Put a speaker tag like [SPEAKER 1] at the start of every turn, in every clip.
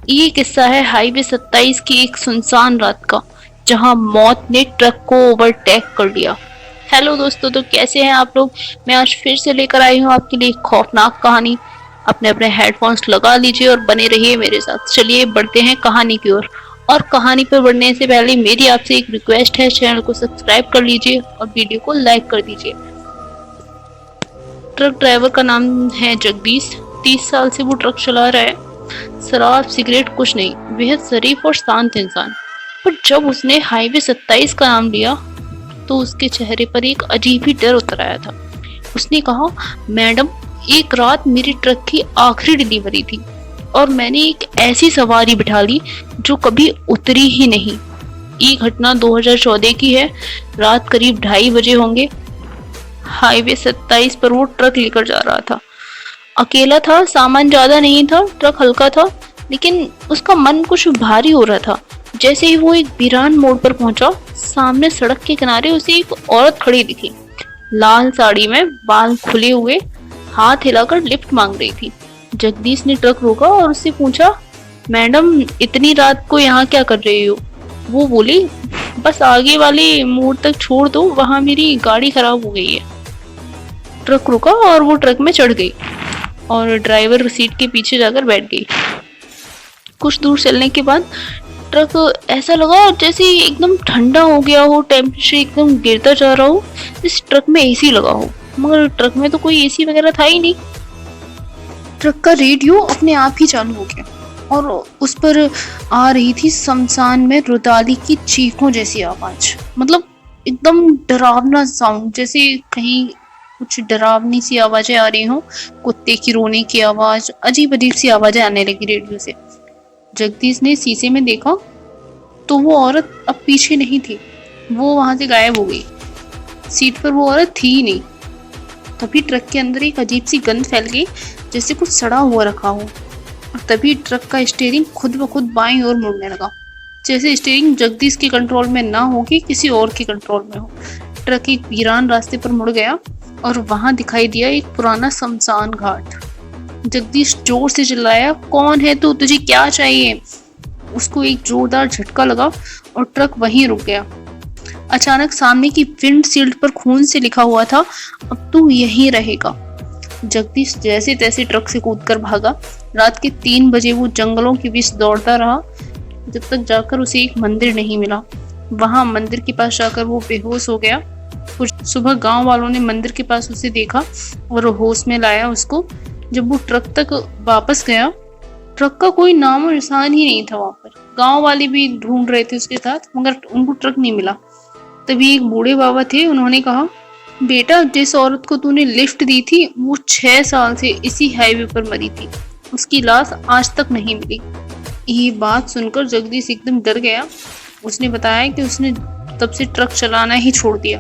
[SPEAKER 1] ये किस्सा है हाईवे 27 की एक सुनसान रात का, जहां मौत ने ट्रक को ओवरटेक कर लिया। हेलो दोस्तों, तो कैसे हैं आप लोग। मैं आज फिर से लेकर आई हूं आपके लिए एक खौफनाक कहानी। अपने अपने हेडफोन्स लगा लीजिए और बने रहिए मेरे साथ। चलिए बढ़ते हैं कहानी की ओर। और कहानी पर बढ़ने से पहले मेरी आपसे एक रिक्वेस्ट है, चैनल को सब्सक्राइब कर लीजिए और वीडियो को लाइक कर दीजिए। ट्रक ड्राइवर का नाम है जगदीश। 30 साल से वो ट्रक चला रहा है। शराब सिगरेट कुछ नहीं, बेहद शरीफ और शांत इंसान। पर जब उसने हाईवे 27 का नाम लिया तो उसके चेहरे पर एक अजीब ही डर उतर आया था। उसने कहा, मैडम, एक रात मेरे ट्रक की आखिरी डिलीवरी थी और मैंने एक ऐसी सवारी बिठा ली जो कभी उतरी ही नहीं। ये घटना 2014 की है। रात करीब 2:30 बजे होंगे। हाईवे 27 पर वो ट्रक लेकर जा रहा था। अकेला था, सामान ज्यादा नहीं था, ट्रक हल्का था, लेकिन उसका मन कुछ भारी हो रहा था। जैसे ही वो एक वीरान मोड़ पर पहुंचा, सामने सड़क के किनारे उसे एक औरत खड़ी दिखी। लाल साड़ी में, बाल खुले हुए, हाथ हिलाकर लिफ्ट मांग रही थी। जगदीश ने ट्रक रोका और उससे पूछा, मैडम, इतनी रात को यहाँ क्या कर रही हो। वो बोली, बस आगे वाले मोड़ तक छोड़ दो, वहां मेरी गाड़ी खराब हो गई है। ट्रक रुका और वो ट्रक में चढ़ गई और ड्राइवर सीट के पीछे जाकर बैठ गई। कुछ दूर चलने के बाद ट्रक ऐसा लगा जैसे एकदम ठंडा हो गया हो, टेम्परेचर एकदम गिरता जा रहा हो। इस ट्रक में एसी लगा हो, मगर ट्रक में तो कोई एसी वगैरह था ही नहीं। ट्रक का रेडियो अपने आप ही चालू हो गया और उस पर आ रही थी शमशान में रुदाली की चीखों जैसी आवाज। मतलब एकदम डरावना साउंड, जैसे कहीं कुछ डरावनी सी आवाजें आ रही हो, कुत्ते की रोने की आवाज, अजीब अजीब सी आवाजें आने लगी रेडियो से। जगदीश ने शीशे में देखा तो वो औरत अब पीछे नहीं थी, वो वहां से गायब हो गई। सीट पर वो औरत थी ही नहीं। तभी ट्रक के अंदर एक अजीब सी गंध फैल गई, जैसे कुछ सड़ा हुआ रखा हो। और तभी ट्रक का स्टीयरिंग खुद ब खुद बाईं ओर मुड़ने लगा, जैसे स्टीयरिंग जगदीश के कंट्रोल में ना हो कि किसी और के कंट्रोल में हो। ट्रक एक वीरान रास्ते पर मुड़ गया और वहां दिखाई दिया एक पुराना शमशान घाट। जगदीश जोर से चिल्लाया, कौन है तू, तुझे क्या चाहिए। उसको एक जोरदार झटका लगा और ट्रक वहीं रुक गया। अचानक सामने की विंडशील्ड पर खून से लिखा हुआ था, अब तू यहीं रहेगा। जगदीश जैसे तैसे ट्रक से कूदकर भागा। रात के 3 बजे वो जंगलों के बीच दौड़ता रहा, जब तक जाकर उसे एक मंदिर नहीं मिला। वहां मंदिर के पास जाकर वो बेहोश हो गया। कुछ सुबह गांव वालों ने मंदिर के पास उसे देखा और होश में लाया उसको। जब वो ट्रक तक वापस गया, ट्रक का कोई नामो निशान ही नहीं था वहां पर। गांव वाले भी ढूंढ रहे थे उसके साथ, मगर उनको ट्रक नहीं मिला। तभी एक बूढ़े बाबा थे, उन्होंने कहा, बेटा, जिस औरत को तूने लिफ्ट दी थी वो 6 साल से इसी हाईवे पर मरी थी, उसकी लाश आज तक नहीं मिली। ये बात सुनकर जगदीश एकदम डर गया। उसने बताया कि उसने तब से ट्रक चलाना ही छोड़ दिया।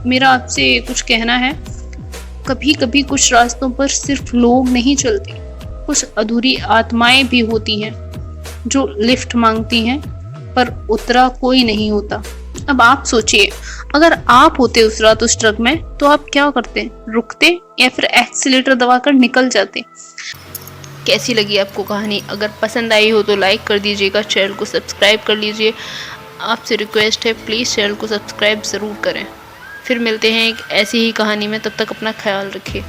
[SPEAKER 1] मेरा आपसे कुछ कहना है, कभी कभी कुछ रास्तों पर सिर्फ लोग नहीं चलते, कुछ अधूरी आत्माएं भी होती हैं जो लिफ्ट मांगती हैं, पर उतरा कोई नहीं होता। अब आप सोचिए, अगर आप होते उस रात उस ट्रक में तो आप क्या करते, रुकते या फिर एक्सीलेटर दबाकर निकल जाते। कैसी लगी आपको कहानी? अगर पसंद आई हो तो लाइक कर दीजिएगा, चैनल को सब्सक्राइब कर लीजिए। आपसे रिक्वेस्ट है, प्लीज़ चैनल को सब्सक्राइब ज़रूर करें। फिर मिलते हैं एक ऐसी ही कहानी में, तब तक अपना ख्याल रखिए।